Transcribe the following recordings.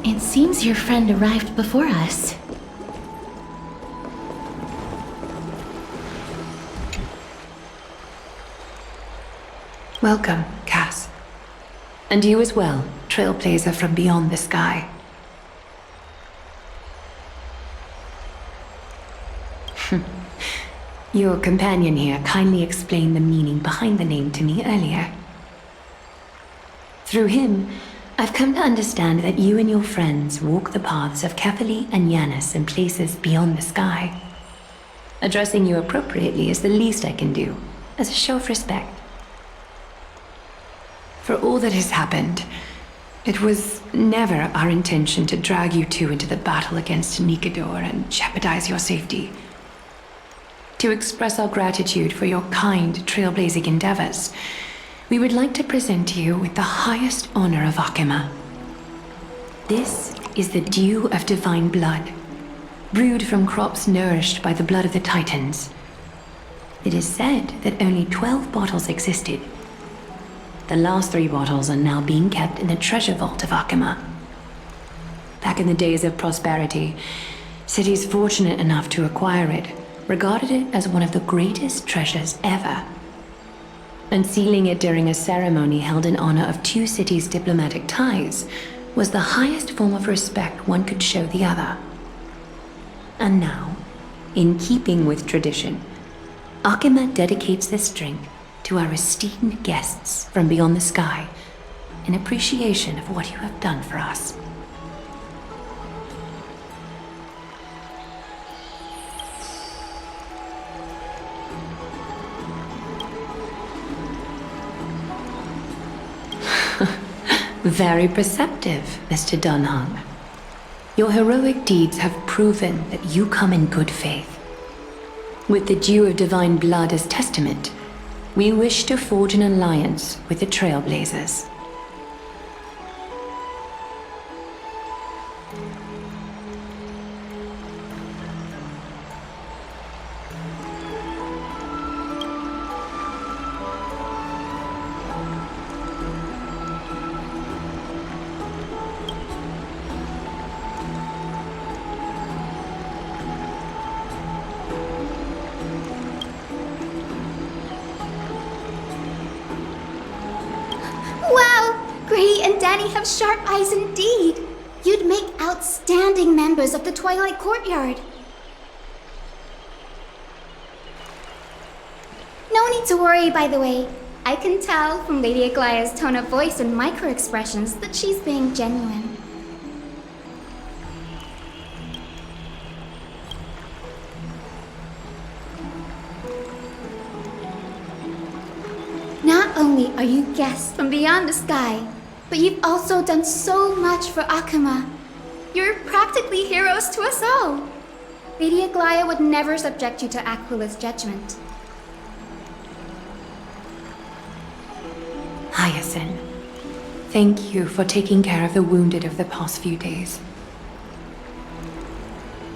It seems your friend arrived before us. Welcome, Cass. And you as well, Trailblazer from beyond the sky. Your companion here kindly explained the meaning behind the name to me earlier. Through him, I've come to understand that you and your friends walk the paths of Kefali and Yanis in places beyond the sky. Addressing you appropriately is the least I can do, as a show of respect. For all that has happened, it was never our intention to drag you two into the battle against Nikador and jeopardize your safety. To express our gratitude for your kind trailblazing endeavors, we would like to present you with the highest honor of Akima. This is the dew of divine blood, brewed from crops nourished by the blood of the Titans. It is said that only 12 bottles existed. The last 3 bottles are now being kept in the treasure vault of Akima. Back in the days of prosperity, cities fortunate enough to acquire it regarded it as one of the greatest treasures ever. Unsealing it during a ceremony held in honor of 2 cities' diplomatic ties was the highest form of respect one could show the other. And now, in keeping with tradition, Akima dedicates this drink to our esteemed guests from beyond the sky in appreciation of what you have done for us. Very perceptive, Mr. Dunhung. Your heroic deeds have proven that you come in good faith. With the dew of divine blood as testament, we wish to forge an alliance with the Trailblazers. Have sharp eyes indeed. You'd make outstanding members of the Twilight Courtyard. No need to worry, by the way. I can tell from Lady Aglaea's tone of voice and micro-expressions that she's being genuine. Not only are you guests from beyond the sky, but you've also done so much for Akima. You're practically heroes to us all. Lady Aglaea would never subject you to Aquila's judgment. Hyacine, thank you for taking care of the wounded of the past few days.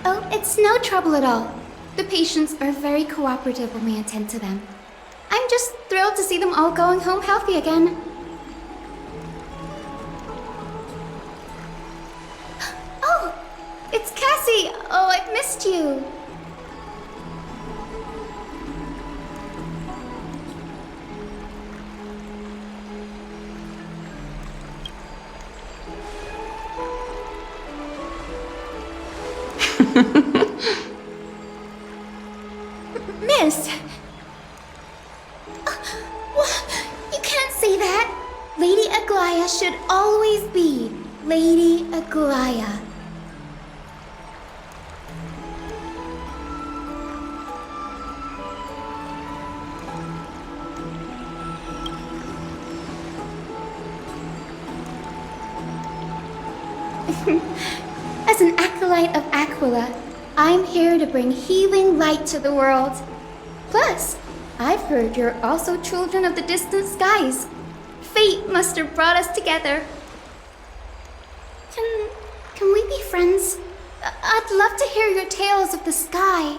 Oh, it's no trouble at all. The patients are very cooperative when we attend to them. I'm just thrilled to see them all going home healthy again. It's Cassie! Oh, I've missed you! Miss! You can't say that! Lady Aglaea should always be Lady Aglaea. As an acolyte of Aquila, I'm here to bring healing light to the world. Plus, I've heard you're also children of the distant skies. Fate must have brought us together. Can we be friends? I'd love to hear your tales of the sky.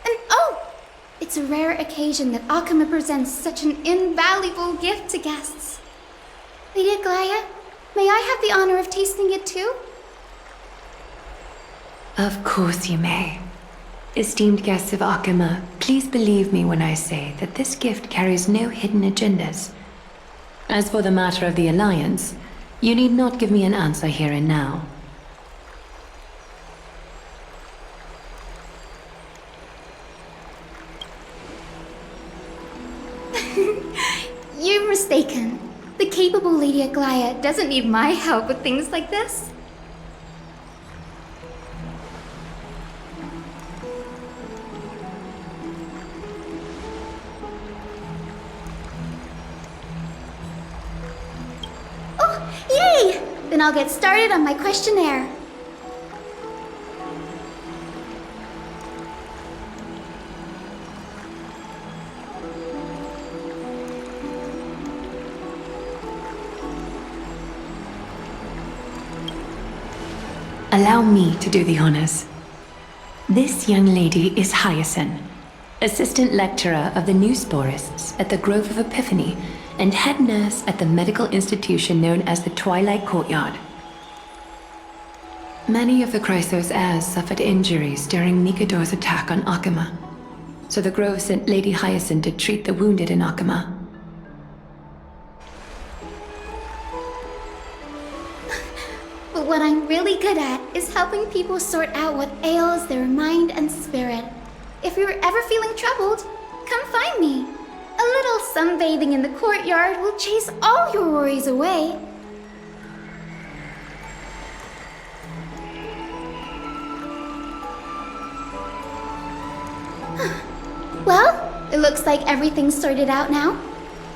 And oh, it's a rare occasion that Akima presents such an invaluable gift to guests. Lady Aglaea, may I have the honor of tasting it too? Of course you may. Esteemed guests of Akama, please believe me when I say that this gift carries no hidden agendas. As for the matter of the Alliance, you need not give me an answer here and now. You're mistaken. The capable Lady Aglaea doesn't need my help with things like this. Oh, yay! Then I'll get started on my questionnaire. Allow me to do the honors. This young lady is Hyacine, assistant lecturer of the new sporists at the Grove of Epiphany and head nurse at the medical institution known as the Twilight Courtyard. Many of the Chrysos heirs suffered injuries during Nikador's attack on Akama, so the Grove sent Lady Hyacine to treat the wounded in Akama. But what I'm really good at is helping people sort out what ails their mind and spirit. If you're ever feeling troubled, come find me. A little sunbathing in the courtyard will chase all your worries away. Well, it looks like everything's sorted out now.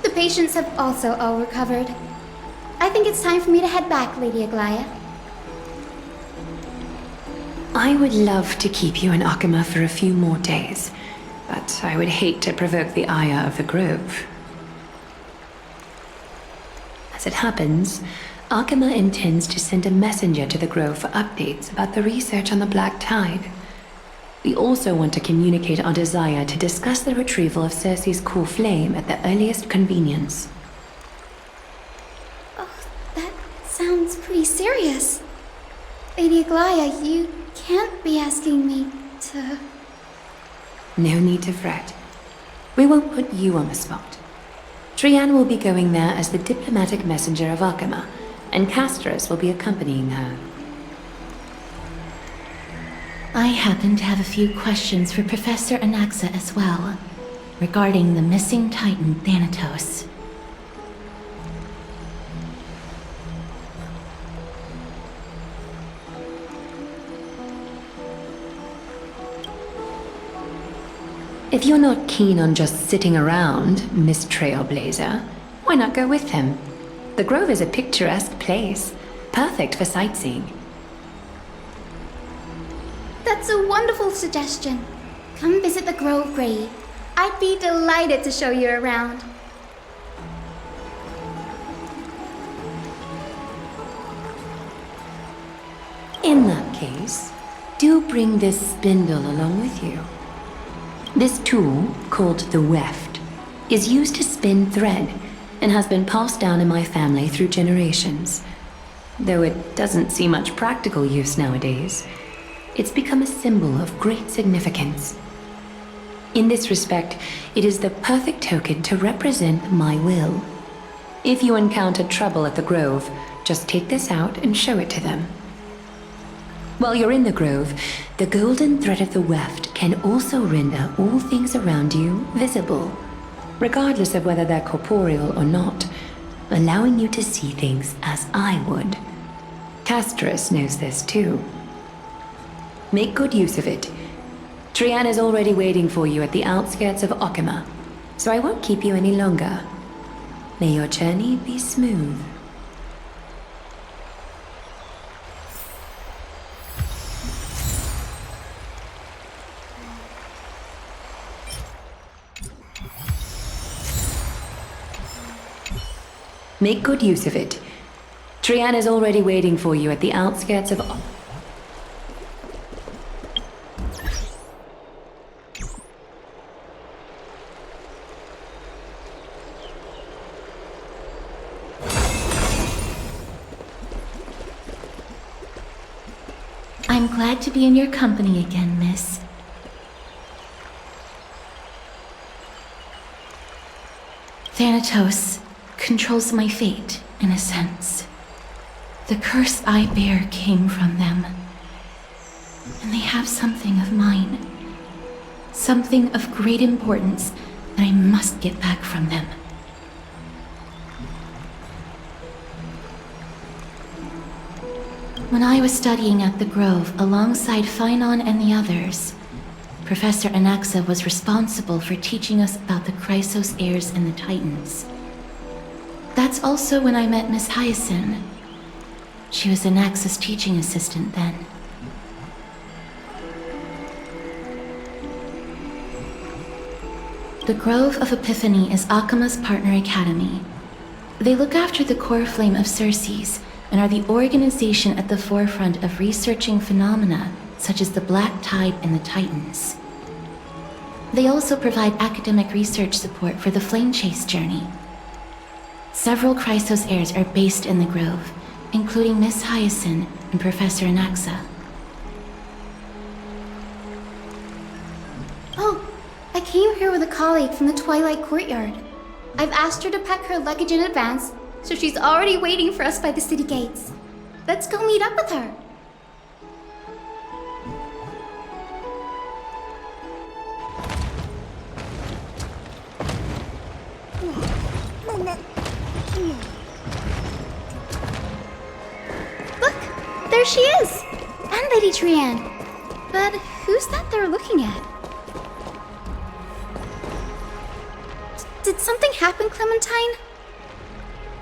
The patients have also all recovered. I think it's time for me to head back, Lady Aglaea. I would love to keep you in Akama for a few more days, but I would hate to provoke the ire of the Grove. As it happens, Akama intends to send a messenger to the Grove for updates about the research on the Black Tide. We also want to communicate our desire to discuss the retrieval of Cerces' core flame at the earliest convenience. Oh, that sounds pretty serious. Lady Aglaea, you can't be asking me to... No need to fret. We won't put you on the spot. Trian will be going there as the diplomatic messenger of Akama, and Castorice will be accompanying her. I happen to have a few questions for Professor Anaxa as well, regarding the missing Titan Thanatos. If you're not keen on just sitting around, Miss Trailblazer, why not go with him? The Grove is a picturesque place, perfect for sightseeing. That's a wonderful suggestion. Come visit the Grove Grave. I'd be delighted to show you around. In that case, do bring this spindle along with you. This tool, called the weft, is used to spin thread and has been passed down in my family through generations. Though it doesn't see much practical use nowadays, it's become a symbol of great significance. In this respect, it is the perfect token to represent my will. If you encounter trouble at the Grove, just take this out and show it to them. While you're in the Grove, the golden thread of the weft can also render all things around you visible, regardless of whether they're corporeal or not, allowing you to see things as I would. Castorice knows this too. Make good use of it. Trian is already waiting for you at the outskirts of Akama, so I won't keep you any longer. May your journey be smooth. Make good use of it. Trian is already waiting for you at the outskirts of... I'm glad to be in your company again, miss. Thanatos controls my fate, in a sense. The curse I bear came from them. And they have something of mine. Something of great importance that I must get back from them. When I was studying at the Grove alongside Phaenon and the others, Professor Anaxa was responsible for teaching us about the Chrysos heirs and the Titans. That's also when I met Miss Hyacine. She was Anaxa's teaching assistant then. The Grove of Epiphany is Akima's partner academy. They look after the core flame of Cerces and are the organization at the forefront of researching phenomena such as the Black Tide and the Titans. They also provide academic research support for the Flame Chase journey. Several Chrysos heirs are based in the Grove, including Miss Hyacine and Professor Anaxa. Oh, I came here with a colleague from the Twilight Courtyard. I've asked her to pack her luggage in advance, so she's already waiting for us by the city gates. Let's go meet up with her. Look, there she is! And Lady Trian. But who's that they're looking at? Did something happen, Clementine?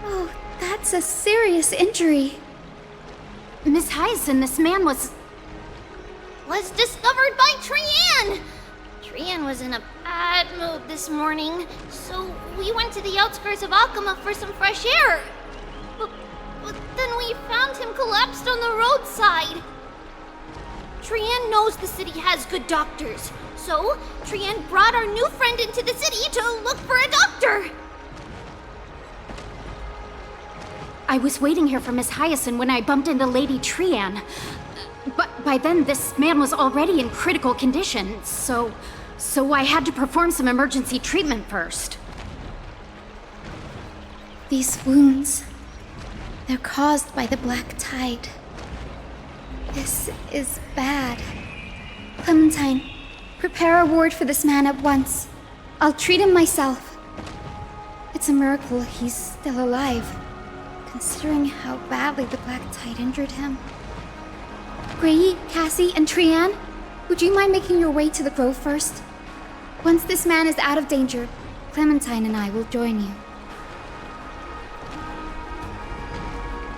Oh, that's a serious injury. Miss Hyacine, this man was discovered by Trian! Trian was in a bad mood this morning, so we went to the outskirts of Akama for some fresh air. But then we found him collapsed on the roadside. Trian knows the city has good doctors, so Trian brought our new friend into the city to look for a doctor. I was waiting here for Miss Hyacine when I bumped into Lady Trian. But by then, this man was already in critical condition, so I had to perform some emergency treatment first. These wounds, they're caused by the Black Tide. This is bad. Clementine, prepare a ward for this man at once. I'll treat him myself. It's a miracle he's still alive, considering how badly the Black Tide injured him. Grey, Cassie, and Trian, would you mind making your way to the Grove first? Once this man is out of danger, Clementine and I will join you.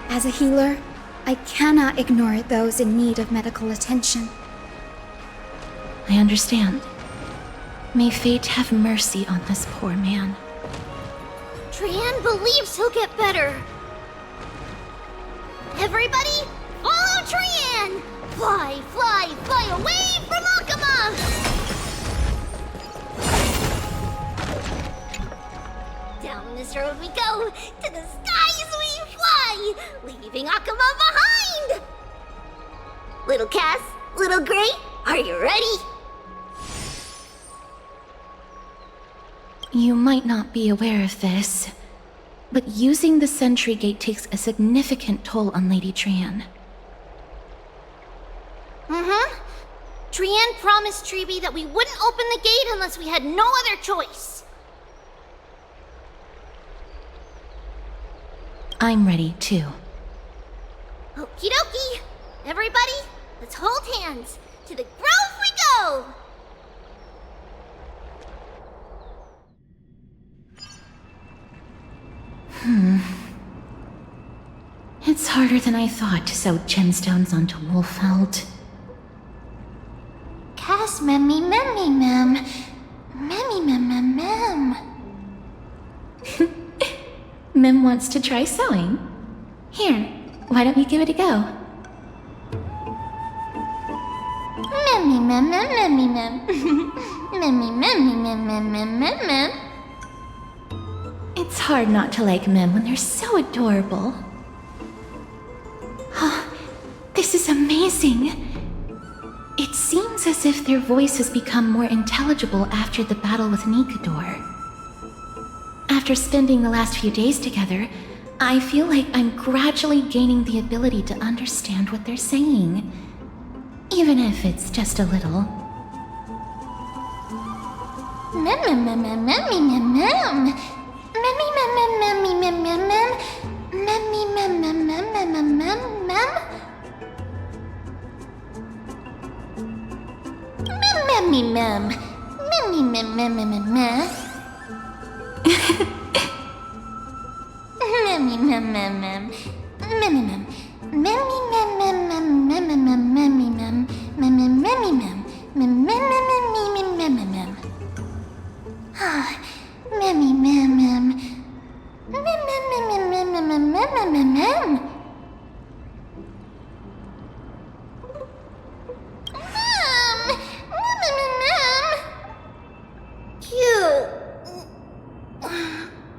As a healer, I cannot ignore those in need of medical attention. I understand. May fate have mercy on this poor man. Trian believes he'll get better. Everybody, follow Trian! Fly, fly, fly away from Akama! Down this road we go, to the skies we fly, leaving Akama behind! Little Cass, little Grey, are you ready? You might not be aware of this, but using the sentry gate takes a significant toll on Lady Trian. Trian promised Treeby that we wouldn't open the gate unless we had no other choice. I'm ready, too. Okie dokie! Everybody, let's hold hands. To the Grove we go! It's harder than I thought to sew gemstones onto Wolfeld. Cass, memmy, memmy, mem. Memmy, mem, mem, mem. Mem wants to try sewing. Here, why don't you give it a go? Memmy, mem, mem, memmy, mem. Memmy, memmy, mem, mem, mem, mem, mem. It's hard not to like Mem when they're so adorable. Oh, this is amazing. It seems as if their voices become more intelligible after the battle with Nikador. After spending the last few days together, I feel like I'm gradually gaining the ability to understand what they're saying, even if it's just a little.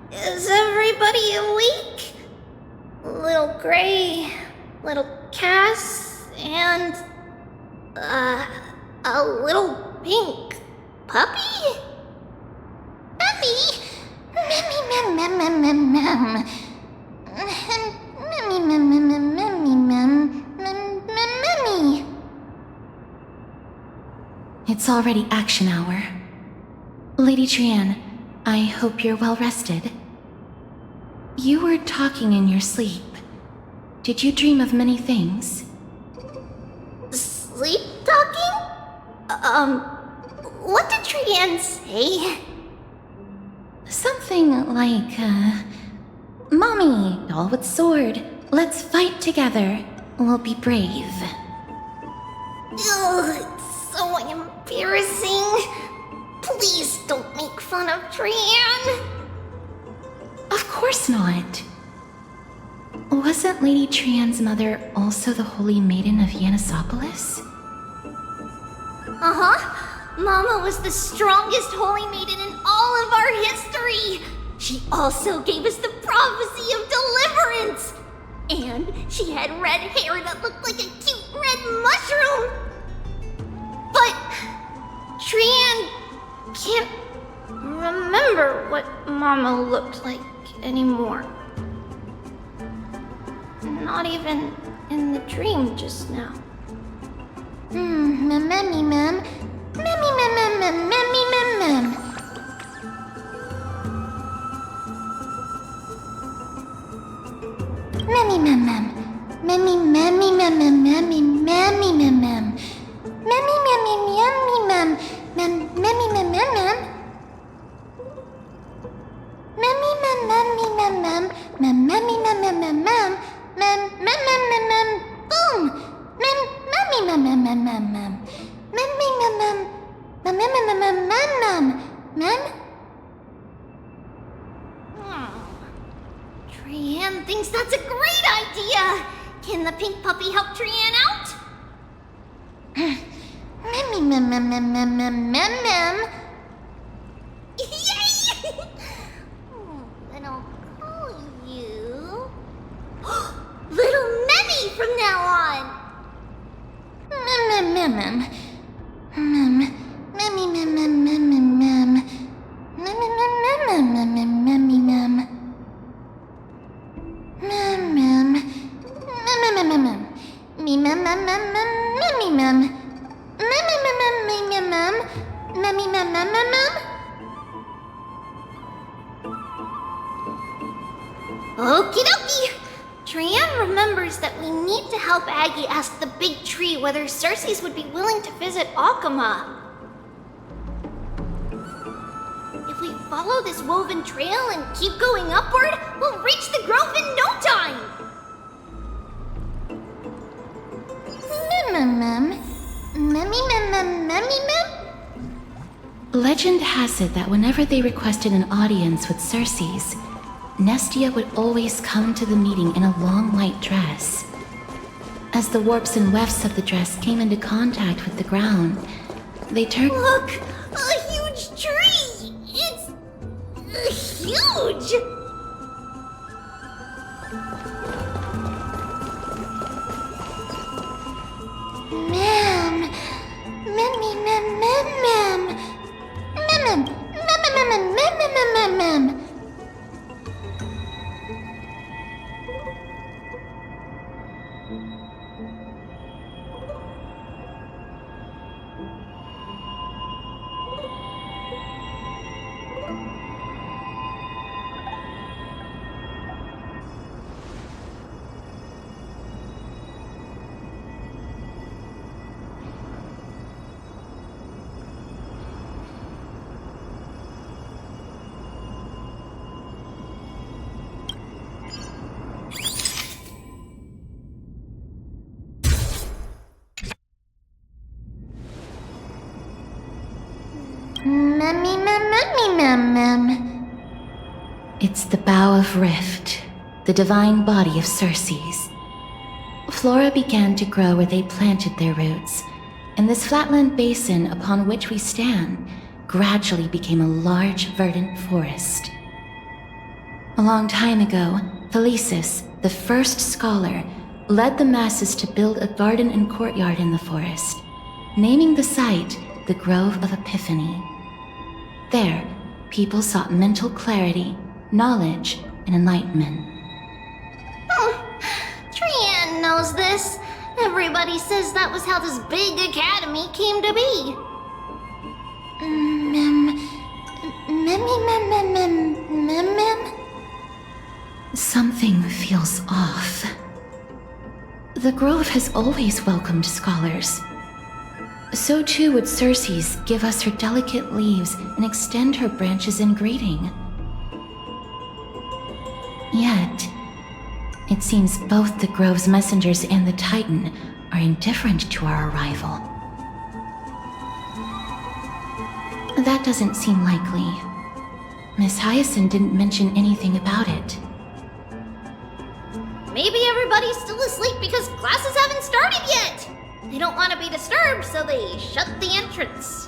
Is everybody awake? Little Gray, little Cass, and a little pink puppy? Puppy? It's already action hour. Lady Trian, I hope you're well rested. You were talking in your sleep. Did you dream of many things? Sleep talking? What did Trian say? Something like, Mommy, doll with sword, let's fight together. We'll be brave. Ugh, it's so embarrassing. Please don't make fun of Trian. Of course not. Wasn't Lady Trian's mother also the Holy Maiden of Yanisopolis? Mama was the strongest holy maiden in all of our history. She also gave us the prophecy of deliverance. And she had red hair that looked like a cute red mushroom. But Trian can't remember what Mama looked like anymore. Not even in the dream just now. Trian thinks that's a great idea! Can the pink puppy help Trian out? Yay! Then I'll call you... Little Memmy from now on! Okie dokie! Trian remembers that we need to help Aggie ask the big tree whether Cerces would be willing to visit Alchema. If we follow this woven trail and keep going upward, we'll reach the grove in no time! Legend has it that whenever they requested an audience with Cerces, Nestia would always come to the meeting in a long white dress. As the warps and wefts of the dress came into contact with the ground, they turned— Look! A huge tree! It's... huge! Ma'am, It's the Bough of Rift, the divine body of Cerces. Flora began to grow where they planted their roots, and this flatland basin upon which we stand gradually became a large, verdant forest. A long time ago, Felicis, the first scholar, led the masses to build a garden and courtyard in the forest, naming the site the Grove of Epiphany. There, people sought mental clarity, knowledge, and enlightenment. Trian knows this. Everybody says that was how this big academy came to be. Something feels off. The Grove has always welcomed scholars. So too would Cerces give us her delicate leaves and extend her branches in greeting. Yet, it seems both the Grove's messengers and the Titan are indifferent to our arrival. That doesn't seem likely. Miss Hyacine didn't mention anything about it. Maybe everybody's still asleep because classes haven't started yet. They don't want to be disturbed, so they shut the entrance.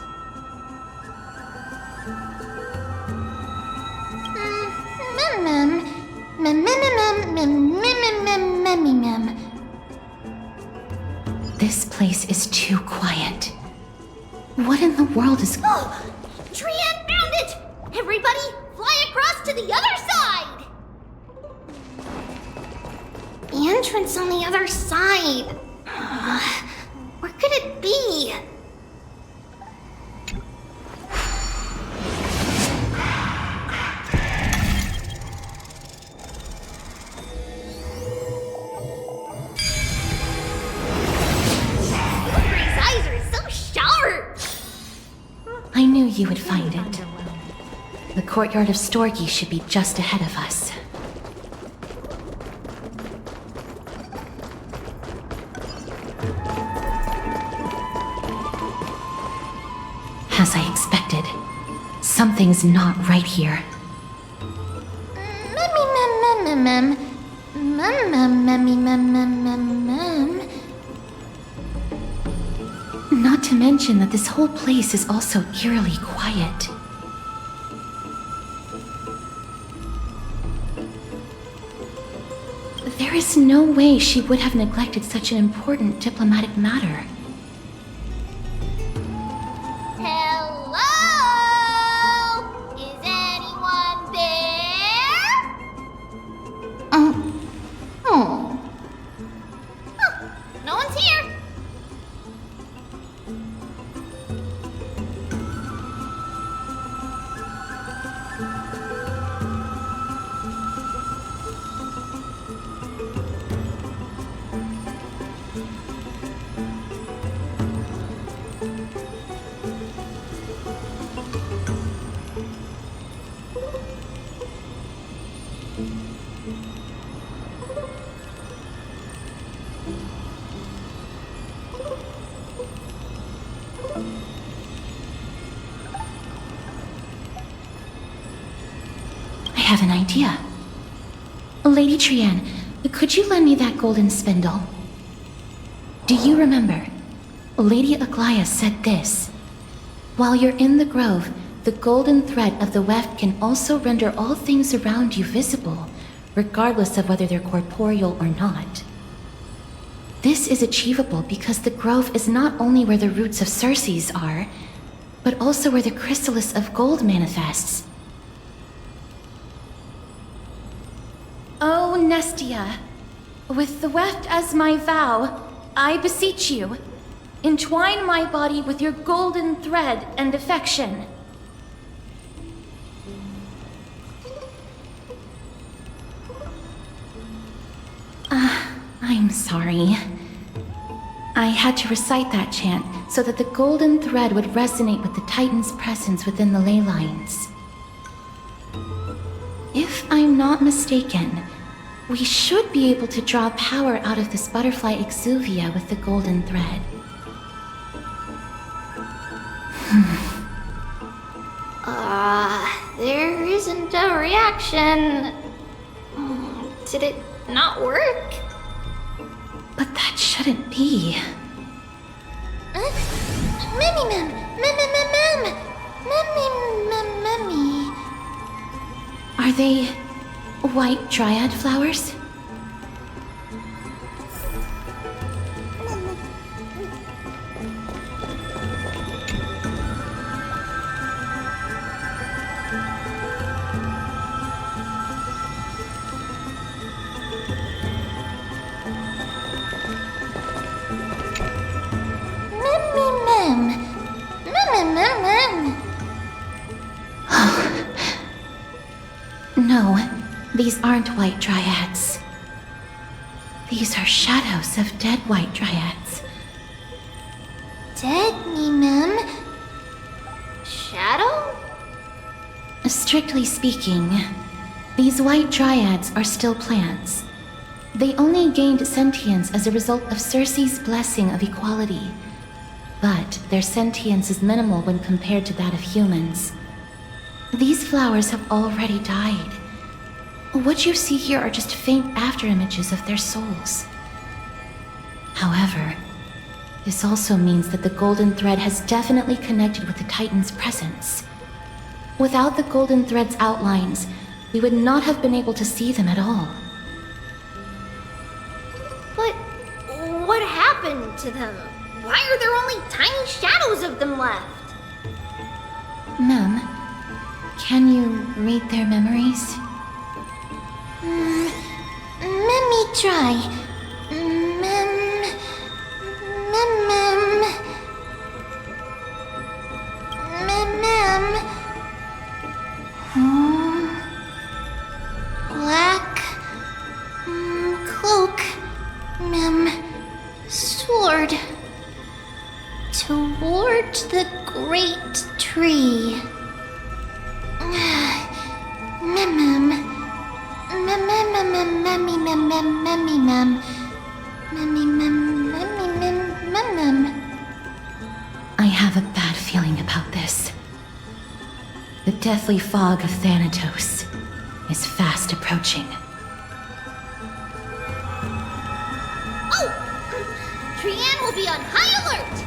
This place is too quiet. What in the world is... Oh! Trian found it! Everybody, fly across to the other side! The entrance on the other side. Where could it be? His eyes are so sharp! I knew you would find it. The courtyard of Storgi should be just ahead of us. As I expected, something's not right here. Not to mention that this whole place is also eerily quiet. There is no way she would have neglected such an important diplomatic matter. Hello? Is anyone there? Huh, no one's here. I have an idea. Lady Trian, could you lend me that golden spindle? Do you remember? Lady Aglaea said this. While you're in the grove, the golden thread of the weft can also render all things around you visible, regardless of whether they're corporeal or not. This is achievable because the grove is not only where the roots of Cerces are, but also where the chrysalis of gold manifests. Oh, Nestia. With the weft as my vow, I beseech you, entwine my body with your golden thread and affection. I'm sorry. I had to recite that chant so that the golden thread would resonate with the Titan's presence within the ley lines. If I'm not mistaken, we should be able to draw power out of this butterfly exuvia with the golden thread. There isn't a reaction. Did it not work? But that shouldn't be. Memmy. Are they white dryad flowers? No, these aren't white dryads. These are shadows of dead white dryads. Dead, Mem? Shadow? Strictly speaking, these white dryads are still plants. They only gained sentience as a result of Cerces' blessing of equality. But their sentience is minimal when compared to that of humans. These flowers have already died. What you see here are just faint afterimages of their souls. However, this also means that the golden thread has definitely connected with the Titan's presence. Without the golden thread's outlines, we would not have been able to see them at all. But what happened to them? Why are there only tiny shadows of them left? Mem, can you read their memories? Let me try. Mem. Black cloak. Sword. Toward the great tree. I have a bad feeling about this. The deathly fog of Thanatos is fast approaching. Oh! Paean will be on high alert!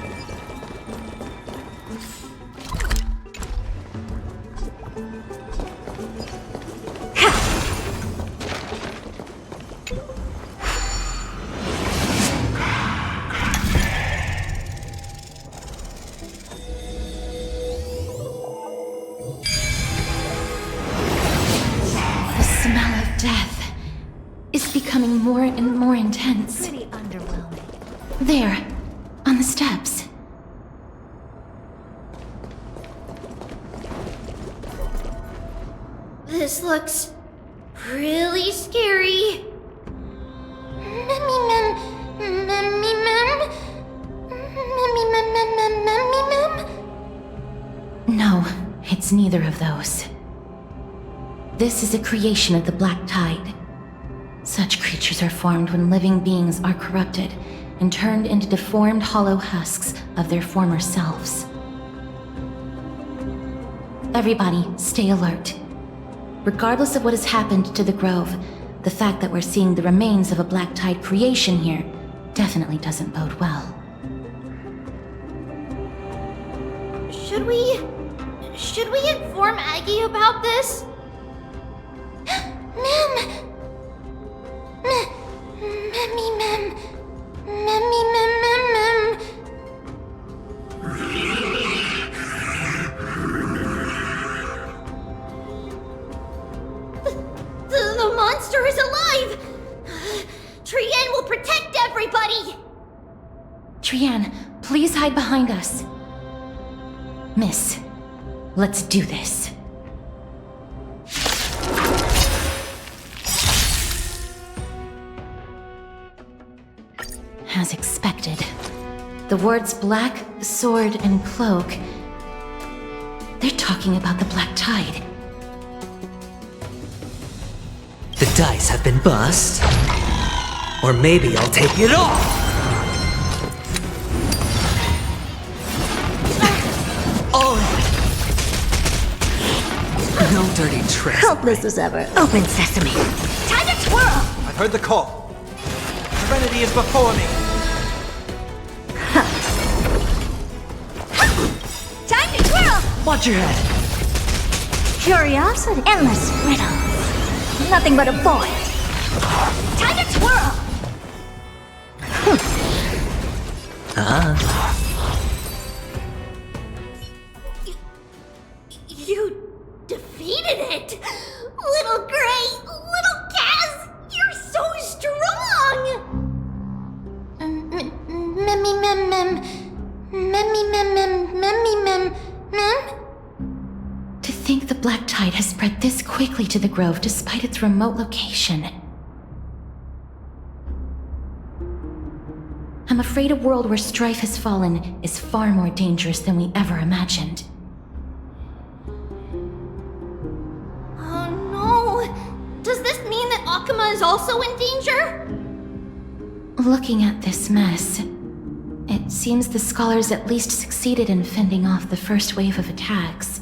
Becoming more and more intense. Pretty underwhelming. There, on the steps. This looks really scary. No, it's neither of those. This is a creation of the Black Tide. Such creatures are formed when living beings are corrupted and turned into deformed hollow husks of their former selves. Everybody, stay alert. Regardless of what has happened to the Grove, the fact that we're seeing the remains of a Black Tide creation here definitely doesn't bode well. Should we inform Aggie about this? The monster is alive! Paean Trian, please hide behind us. Miss, let's do this. As expected, the words black, sword, and cloak. They're talking about the Black Tide. The dice have been bust. Or maybe I'll take it off! Oh! No dirty tricks. Helpless as ever. Open sesame. Time to twirl! I've heard the call. Serenity is before me. Time to twirl! Watch your head! Curiosity. Endless riddles. Nothing but a void. Time to twirl! You defeated it! Little Gray, little Kaz, you're so strong! To think the Black Tide has spread this quickly to the Grove despite its remote location. I'm afraid a world where strife has fallen is far more dangerous than we ever imagined. Oh no! Does this mean that Akuma is also in danger? Looking at this mess, it seems the scholars at least succeeded in fending off the first wave of attacks.